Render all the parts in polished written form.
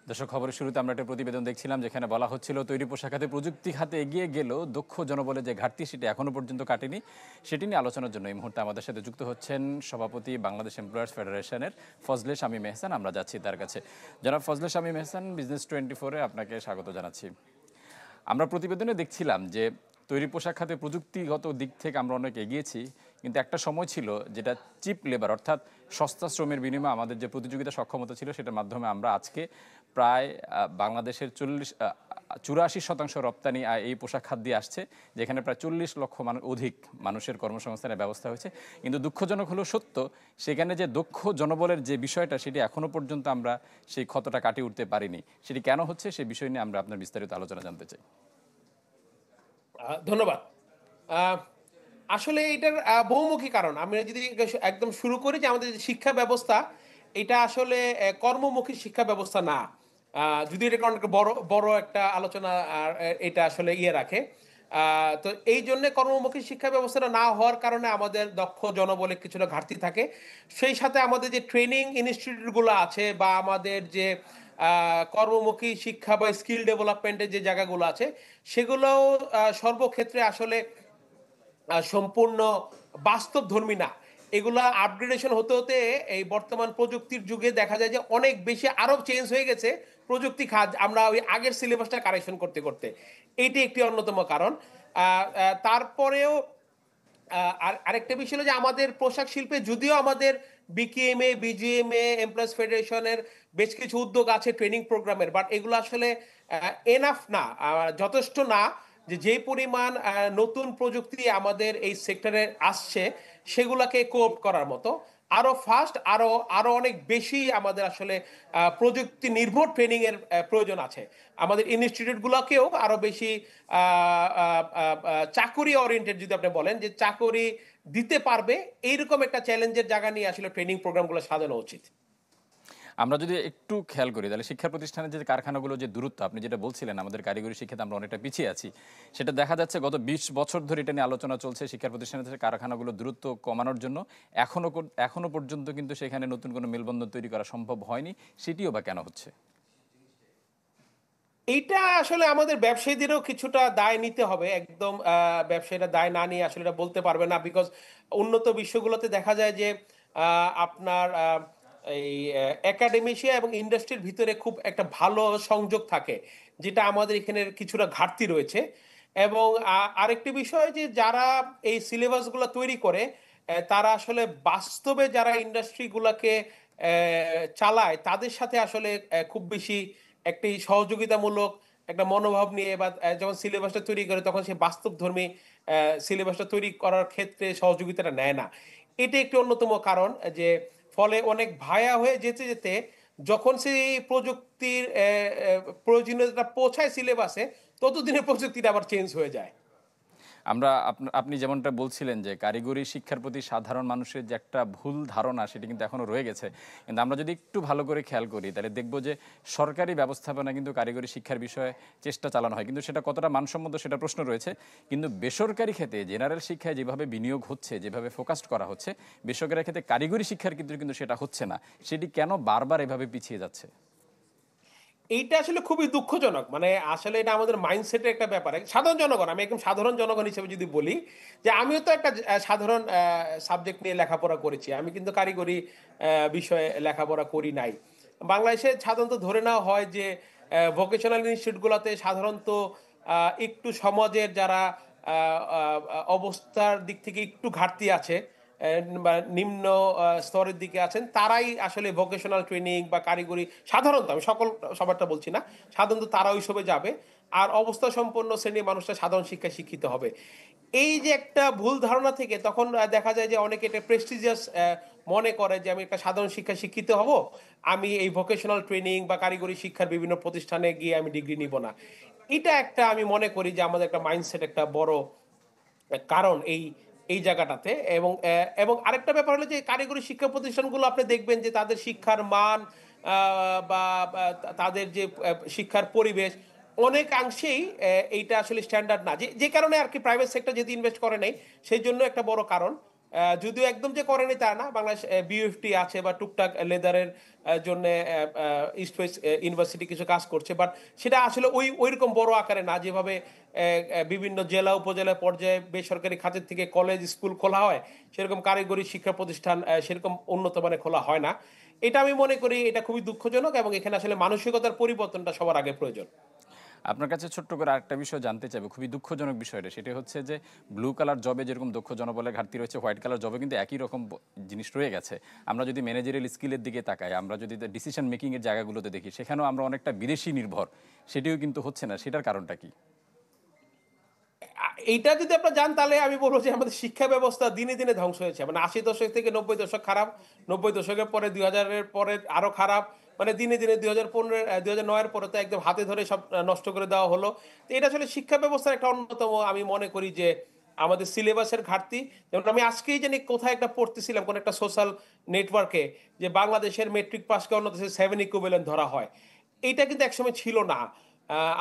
দর্শক, খবরের শুরুতে আমরা একটা প্রতিবেদন দেখছিলাম যেখানে বলা হচ্ছিল তৈরি পোশাক খাতে প্রযুক্তি খাতে এগিয়ে গেলেও দক্ষ জনবলের যে ঘাটতি সেটি এখনো পর্যন্ত কাটেনি। সেটি নিয়ে আলোচনার জন্য এই মুহূর্তে আমাদের সাথে যুক্ত হচ্ছেন সভাপতি বাংলাদেশ এমপ্লয়ার্স ফেডারেশনের ফজলে শামীম এহসান। আমরা যাচ্ছি তার কাছে। জনাব ফজলে শামীম এহসান, বিজনেস 24-এ আপনাকে স্বাগত জানাচ্ছি। আমরা প্রতিবেদনে দেখছিলাম যে তৈরি পোশাক খাতে প্রযুক্তিগত দিক থেকে আমরা অনেক এগিয়েছি, কিন্তু একটা সময় ছিল যেটা চিপ লেবার অর্থাৎ সস্তা শ্রমের বিনিময়ে আমাদের যে প্রতিযোগিতা সক্ষমতা ছিল সেটার মাধ্যমে আমরা আজকে প্রায় বাংলাদেশের 84% রপ্তানি এই পোশাক খাত দিয়ে আসছে, যেখানে প্রায় 40 লক্ষ অধিক মানুষের কর্মসংস্থানের ব্যবস্থা হয়েছে। কিন্তু দুঃখজনক হলো সত্য, সেখানে যে দক্ষ জনবলের যে বিষয়টা সেটি এখনও পর্যন্ত আমরা সেই ক্ষতটা কাটিয়ে উঠতে পারিনি। সেটি কেন হচ্ছে সেই বিষয় নিয়ে আমরা আপনার বিস্তারিত আলোচনা জানতে চাই। ধন্যবাদ। আসলে এটার বহুমুখী কারণ। আমি যদি একদম শুরু করি যে আমাদের যে শিক্ষা ব্যবস্থা, এটা আসলে কর্মমুখী শিক্ষা ব্যবস্থা না। যদি এটা অনেক বড় বড় একটা আলোচনা, আর এটা আসলে রাখে। তো এই জন্য কর্মমুখী শিক্ষা ব্যবস্থাটা না হওয়ার কারণে আমাদের দক্ষ জনবলে কিছুটা ঘাটতি থাকে। সেই সাথে আমাদের যে ট্রেনিং ইনস্টিটিউটগুলো আছে বা আমাদের যে কর্মমুখী শিক্ষা বা স্কিল ডেভেলপমেন্টের যে জায়গাগুলো আছে, সেগুলোও সর্বক্ষেত্রে আসলে সম্পূর্ণ বাস্তবধর্মী না। এগুলা আপগ্রেডেশন হতে হতে এই বর্তমান প্রযুক্তির যুগে দেখা যায় যে অনেক বেশি আরো চেঞ্জ হয়ে গেছে প্রযুক্তি খাত, আমরা ওই আগের সিলেবাসটা কারেকশন করতে করতে। এইটি একটি অন্যতম কারণ। তারপরেও আর আরেকটা বিষয় হলো যে আমাদের পোশাক শিল্পে যদিও আমাদের বিকেএমএ, বিজিএমএ, এমপ্লয়িজ ফেডারেশনের বেশ কিছু উদ্যোগ আছে ট্রেনিং প্রোগ্রামের, বাট এগুলো আসলে এনাফ না, যথেষ্ট না। যে পরিমাণ নতুন প্রযুক্তি আমাদের এই সেক্টরে আসছে, সেগুলোকে কোপ করার মতো আরো ফাস্ট, আরো আরো অনেক বেশি আমাদের আসলে প্রযুক্তি নির্ভর ট্রেনিং এর প্রয়োজন আছে। আমাদের ইনস্টিটিউটগুলোকেও আরো বেশি চাকুরি ওরিয়েন্টেড, যদি আপনি বলেন যে চাকুরি দিতে পারবে, এইরকম একটা চ্যালেঞ্জের জায়গা নিয়ে আসলে ট্রেনিং প্রোগ্রামগুলো সাজানো উচিত। আমরা যদি একটু খেয়াল করি তাহলে শিক্ষা প্রতিষ্ঠানের যে কারখানাগুলো যে দূরত্ব আপনি যেটা বলছিলেন, আমাদের কারিগরি শিক্ষাতে আমরা অনেকটা পিছিয়ে আছি, সেটা দেখা যাচ্ছে গত 20 বছর ধরে এটা নিয়ে আলোচনা চলছে। শিক্ষা প্রতিষ্ঠানের কারখানাগুলো দূরত্ব কমানোর জন্য এখনো পর্যন্ত কিন্তু সেখানে নতুন কোনো মেলবন্ধন তৈরি করা সম্ভব হয়নি। সেটিও বা কেন হচ্ছে? এইটা আসলে আমাদের ব্যবসায়ীদেরও কিছুটা দায় নিতে হবে। একদম ব্যবসায়ীরা দায় না নিয়ে আসলে এটা বলতে পারবে না, বিকজ উন্নত বিশ্বগুলোতে দেখা যায় যে আপনার এই একাডেমিশিয়া এবং ইন্ডাস্ট্রির ভিতরে খুব একটা ভালো সংযোগ থাকে, যেটা আমাদের এখানে কিছুটা ঘাটতি রয়েছে। এবং আরেকটি বিষয় যে যারা এই সিলেবাসগুলো তৈরি করে, তারা আসলে বাস্তবে যারা ইন্ডাস্ট্রিগুলোকে চালায়, তাদের সাথে আসলে খুব বেশি একটি সহযোগিতামূলক একটা মনোভাব নিয়ে, বা যখন সিলেবাসটা তৈরি করে তখন সে বাস্তবধর্মী সিলেবাসটা তৈরি করার ক্ষেত্রে সহযোগিতাটা নেয় না। এটা একটি অন্যতম কারণ, যে ফলে অনেক ভায়া হয়ে যেতে যেতে যখন সেই প্রযুক্তির প্রয়োজনীয়তা পৌঁছায় সিলেবাসে, ততদিনে প্রযুক্তিটা আবার চেঞ্জ হয়ে যায়। আমরা আপনি যেমনটা বলছিলেন যে কারিগরি শিক্ষার প্রতি সাধারণ মানুষের যে একটা ভুল ধারণা সেটি কিন্তু এখনো রয়ে গেছে। কিন্তু আমরা যদি একটু ভালো করে খেয়াল করি তাহলে দেখব যে সরকারি ব্যবস্থাপনা কিন্তু কারিগরি শিক্ষার বিষয়ে চেষ্টা চালানো হয়, কিন্তু সেটা কতটা মানসম্মত সেটা প্রশ্ন রয়েছে। কিন্তু বেসরকারি ক্ষেত্রে জেনারেল শিক্ষায় যেভাবে বিনিয়োগ হচ্ছে, যেভাবে ফোকাস করা হচ্ছে, বেসরকারি ক্ষেত্রে কারিগরি শিক্ষার ক্ষেত্রে কিন্তু সেটা হচ্ছে না। সেটি কেন বারবার এভাবে পিছিয়ে যাচ্ছে? এইটা আসলে খুবই দুঃখজনক। মানে আসলে এটা আমাদের মাইন্ডসেটের একটা ব্যাপার। সাধারণ জনগণ, আমি একদম সাধারণ জনগণ হিসেবে যদি বলি, যে আমিও তো একটা সাধারণ সাবজেক্ট নিয়ে লেখাপড়া করেছি, আমি কিন্তু কারিগরি বিষয়ে লেখাপড়া করি নাই। বাংলাদেশে সাধারণত ধরে নেওয়া হয় যে ভোকেশনাল ইনস্টিটিউটগুলোতে সাধারণত একটু সমাজের যারা অবস্থার দিক থেকে একটু ঘাটতি আছে, বা নিম্ন স্তরের দিকে আছেন, তারাই আসলে ভোকেশনাল ট্রেনিং বা কারিগরি, সাধারণত, আমি সবারটা বলছি না, সাধারণত তারা ওইসবে যাবে। আর অবস্থা সম্পন্ন শ্রেণীর মানুষরা সাধারণ শিক্ষায় শিক্ষিত হবে। এই যে একটা ভুল ধারণা থেকে তখন দেখা যায় যে অনেকে এটা প্রেস্টিজিয়াস মনে করে, যে আমি একটা সাধারণ শিক্ষায় শিক্ষিত হব, আমি এই ভোকেশনাল ট্রেনিং বা কারিগরি শিক্ষার বিভিন্ন প্রতিষ্ঠানে গিয়ে আমি ডিগ্রি নিব না। এটা একটা, আমি মনে করি যে আমাদের একটা মাইন্ডসেট একটা বড় কারণ এই এই জায়গাটাতে। এবং এবং আরেকটা ব্যাপার হলো যে কারিগরি শিক্ষা প্রতিষ্ঠানগুলো আপনি দেখবেন যে তাদের শিক্ষার মান বা তাদের যে শিক্ষার পরিবেশ, অনেকাংশেই এইটা আসলে স্ট্যান্ডার্ড না, যে যে কারণে আর কি প্রাইভেট সেক্টর যদি ইনভেস্ট করে নাই, সেই জন্য একটা বড় কারণ। যদিও একদম যে করেনি তা না, বাংলাদেশ বিএফটি আছে বা টুকটাক লেদারের জন্য ইস্ট ওয়েস্ট ইউনিভার্সিটি কিছু কাজ করছে, বাট সেটা আসলে ওইরকম বড় আকারে না, যেভাবে বিভিন্ন জেলা উপজেলা পর্যায়ে বেসরকারি খাতের থেকে কলেজ স্কুল খোলা হয়, সেরকম কারিগরি শিক্ষা প্রতিষ্ঠান সেরকম উন্নত মানে খোলা হয় না। এটা আমি মনে করি এটা খুবই দুঃখজনক, এবং এখানে আসলে মানসিকতার পরিবর্তনটা সবার আগে প্রয়োজন। আপনার কাছে ছোট্ট করে আরেকটা বিষয় জানতে চাইবো, খুবই দুঃখজনক বিষয়টা, সেটা হচ্ছে যে ব্লু কালার জবে যেরকম দক্ষ জনবলের ঘাটতি রয়েছে, হোয়াইট কালার জবে কিন্তু একই রকম জিনিস রয়ে গেছে। আমরা যদি ম্যানেজারিয়াল স্কিলের দিকে তাকাই, আমরা যদি ডিসিশন মেকিং এর জায়গাগুলোতে দেখি, সেখানেও আমরা অনেকটা বিদেশি নির্ভর, সেটিও কিন্তু হচ্ছে না। সেটার কারণটা কি? এইটা যদি আপনারা জান, তাহলে আমি বলবো যে আমাদের শিক্ষা ব্যবস্থা দিনে দিনে ধ্বংস হয়েছে। মানে 80 দশক থেকে 90 দশক খারাপ, 90 দশকের পরে 2000-এর পরে আরো খারাপ, মানে দিনে দিনে 2015 2009-এর পরে তো একদম হাতে ধরে সব নষ্ট করে দেওয়া হলো। তো এটা আসলে শিক্ষা ব্যবস্থার একটা অন্যতম, আমি মনে করি যে আমাদের সিলেবাসের ঘাটতি। যেমন আমি আজকেই জানি কোথায় একটা পড়তেছিলাম, কোন একটা সোশ্যাল নেটওয়ার্কে, যে বাংলাদেশের মেট্রিক পাসকে অন্য দেশের 7 ইকুইভ্যালেন্ট ধরা হয়। এইটা কিন্তু একসময় ছিল না।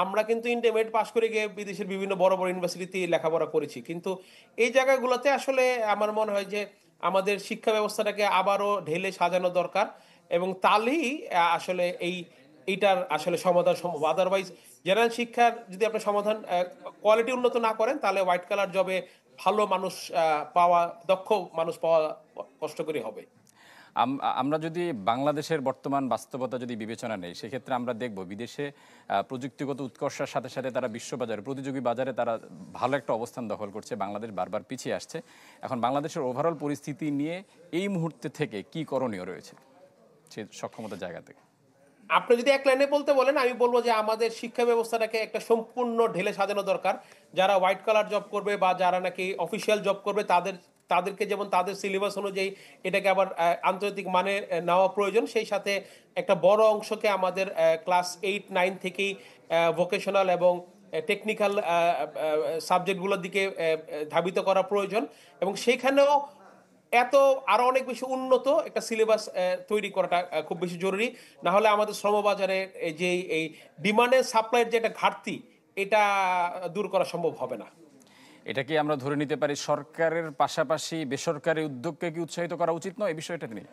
আমরা কিন্তু ইন্টারমিডিয়েট পাশ করে গিয়ে বিদেশের বিভিন্ন বড় বড় ইউনিভার্সিটিতে লেখাপড়া করেছি, কিন্তু এই জায়গাগুলোতে আসলে আমার মনে হয় যে আমাদের শিক্ষা ব্যবস্থাটাকে আবারও ঢেলে সাজানো দরকার, এবং তাহলেই আসলে এইটার আসলে সমাধান সম্ভব। আদারওয়াইজ জেনারেল শিক্ষার যদি আপনি সমাধান কোয়ালিটি উন্নত না করেন, তাহলে হোয়াইট কালার জবে ভালো মানুষ পাওয়া, দক্ষ মানুষ পাওয়া কষ্টকরই হবে। আমরা যদি বাংলাদেশের বর্তমান বাস্তবতা যদি বিবেচনা নেই, সেক্ষেত্রে আমরা দেখব বিদেশে প্রযুক্তিগত উৎকর্ষের সাথে সাথে তারা বিশ্ববাজারে, প্রতিযোগী বাজারে তারা ভালো একটা অবস্থান দখল করছে, বাংলাদেশ বারবার পিছিয়ে আসছে। এখন বাংলাদেশের ওভারঅল পরিস্থিতি নিয়ে এই মুহূর্তে থেকে কি করণীয় রয়েছে সে সক্ষমতার জায়গা থেকে? আপনি যদি এক লাইনে বলতে বলেন, আমি বলবো যে আমাদের শিক্ষা ব্যবস্থাটাকে একটা সম্পূর্ণ ঢেলে সাজানো দরকার। যারা হোয়াইট কালার জব করবে বা যারা নাকি অফিসিয়াল জব করবে, তাদেরকে যেমন তাদের সিলেবাস অনুযায়ী এটাকে আবার আন্তর্জাতিক মানে নেওয়া প্রয়োজন। সেই সাথে একটা বড় অংশকে আমাদের ক্লাস 8-9 থেকেই ভোকেশনাল এবং টেকনিক্যাল সাবজেক্টগুলোর দিকে ধাবিত করা প্রয়োজন, এবং সেইখানেও এত আরো অনেক বেশি উন্নত একটা সিলেবাস তৈরি করাটা খুব বেশি জরুরি। না হলে আমাদের শ্রমবাজারে যে এই ডিমান্ড এন্ড সাপ্লাইয়ের যে একটা ঘাটতি, এটা দূর করা সম্ভব হবে না। এটা কি আমরা ধরে নিতে পারি সরকারের পাশাপাশি বেসরকারি উদ্যোগকে কি উৎসাহিত করা উচিত নয় এই বিষয়টা নিয়ে?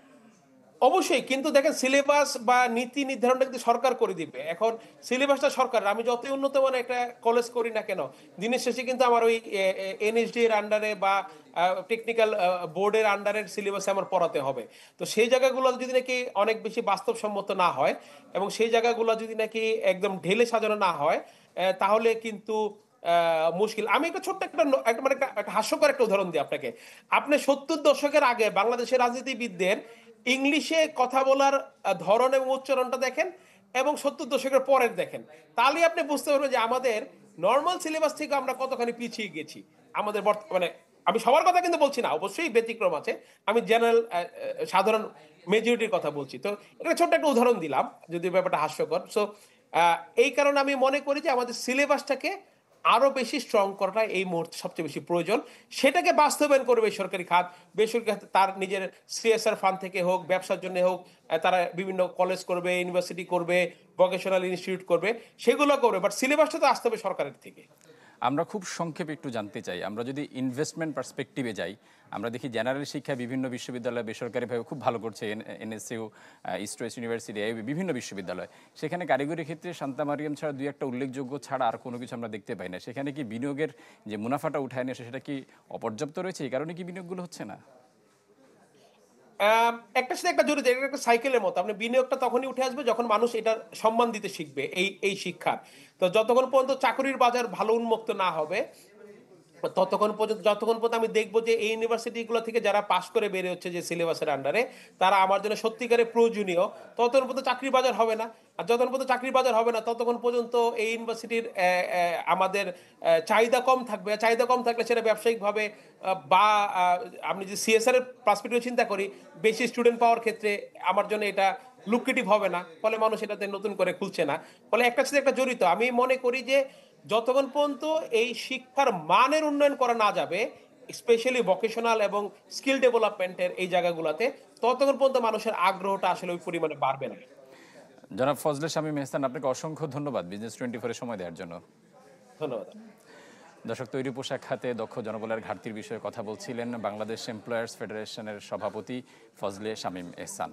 অবশ্যই, কিন্তু দেখেন সিলেবাস বা নীতি নির্ধারণটা কিন্তু সরকার করে দিবে। এখন সিলেবাসটা সরকার, আমি যতই উন্নত মানে একটা কলেজ করি না কেন, দিনের শেষে কিন্তু আমার ওই এনএসডি এর আন্ডারে বা টেকনিক্যাল বোর্ডের আন্ডারের সিলেবাসে আমার পড়াতে হবে। তো সেই জায়গাগুলো যদি নাকি অনেক বেশি বাস্তবসম্মত না হয়, এবং সেই জায়গাগুলো যদি নাকি একদম ঢেলে সাজানো না হয়, তাহলে কিন্তু মুশকিল। আমি একটা ছোট্ট মানে একটা হাস্যকর একটা উদাহরণ দিই আপনাকে। আপনি 70 দশকের আগে বাংলাদেশের রাজনীতিবিদদের ইংলিশে কথা বলার ধরন এবং উচ্চারণটা দেখেন, এবং 70 দশকের পরের দেখেন, তাহলে আপনি বুঝতে পারবেন যে আমাদের নর্মাল সিলেবাস থেকে আমরা কতখানি পিছিয়ে গেছি। আমাদের বর্তমানে, আমি সবার কথা কিন্তু বলছি না, অবশ্যই ব্যতিক্রম আছে, আমি জেনারেল সাধারণ মেজরিটির কথা বলছি। তো এটা ছোট্ট একটা উদাহরণ দিলাম, যদি ব্যাপারটা হাস্যকর। সো এই কারণে আমি মনে করি যে আমাদের সিলেবাসটাকে আরো বেশি স্ট্রং করাটা এই মুহূর্তে সবচেয়ে বেশি প্রয়োজন। সেটাকে বাস্তবায়ন করবে বেসরকারি খাত। বেসরকারি খাত তার নিজের সিএসআর ফান্ড থেকে হোক, ব্যবসার জন্য হোক, তারা বিভিন্ন কলেজ করবে, ইউনিভার্সিটি করবে, ভোকেশনাল ইনস্টিটিউট করবে, সেগুলো করবে, বাট সিলেবাসটা তো আসতে হবে সরকারের থেকে। আমরা খুব সংক্ষেপে একটু জানতে চাই, আমরা যদি ইনভেস্টমেন্ট পার্সপেক্টিভে যাই, আমরা দেখি জেনারেল শিক্ষা বিভিন্ন বিশ্ববিদ্যালয় বেসরকারিভাবে খুব ভালো করছে, এনএসইউ, ইস্ট ওয়েস্ট ইউনিভার্সিটি, বিভিন্ন বিশ্ববিদ্যালয়। সেখানে কারিগরি ক্ষেত্রে শান্তা মারিয়াম ছাড়া দুই একটা উল্লেখযোগ্য ছাড়া আর কোনো কিছু আমরা দেখতে পাই না। সেখানে কি বিনিয়োগের যে মুনাফাটা উঠায় নিয়ে আসে, সেটা কি অপর্যাপ্ত রয়েছে? এই কারণে কি বিনিয়োগগুলো হচ্ছে না? একটার সাথে একটা জড়িত, এটা একটা সাইকেলের মতো। আপনি বিনিয়োগটা তখনই উঠে আসবে যখন মানুষ এটার সম্মান দিতে শিখবে, এই শিক্ষার। তো যতক্ষণ পর্যন্ত চাকরির বাজার ভালো উন্মুক্ত না হবে, যতক্ষণ পর্যন্ত আমি দেখবো যে এই ইউনিভার্সিটিগুলো থেকে যারা পাশ করে বের হচ্ছে যে সিলেবাসের আন্ডারে, তারা আমার জন্য সত্যিকারে প্রয়োজনীয়, ততক্ষণ পর্যন্ত চাকরির বাজার হবে না। আর যতক্ষণ পর্যন্ত চাকরির বাজার হবে না, ততক্ষণ পর্যন্ত এই ইউনিভার্সিটির আমাদের চাহিদা কম থাকবে। চাহিদা কম থাকলে সেটা ব্যবসায়িকভাবে বা আপনি যদি সিএসআর এর পার্সপেক্টিভে চিন্তা করি, বেশি স্টুডেন্ট পাওয়ার ক্ষেত্রে আমার জন্য এটা লুক্রেটিভ হবে না, ফলে মানুষ এটাতে নতুন করে খুলছে না। ফলে একটার সাথে একটা জড়িত। আমি মনে করি যে যতক্ষণ পর্যন্ত এই শিক্ষার মানের উন্নয়ন করা না যাবে, স্পেশালি ভোকেশনাল এবং স্কিল ডেভেলপমেন্টের এই জায়গাগুলোতে, ততক্ষণ পর্যন্ত মানুষের আগ্রহটা আসলে ওই পরিমাণে বাড়বে না। জনাব ফজলে শামীম এহসান, আপনাকে অসংখ্য ধন্যবাদ বিজনেস 24 এর সময় দেওয়ার জন্য। ধন্যবাদ। দর্শক, তৈরি পোশাক খাতে দক্ষ জনবলের ঘাটতির বিষয়ে কথা বলছিলেন বাংলাদেশ এমপ্লয়ার্স ফেডারেশনের সভাপতি ফজলে শামীম এহসান।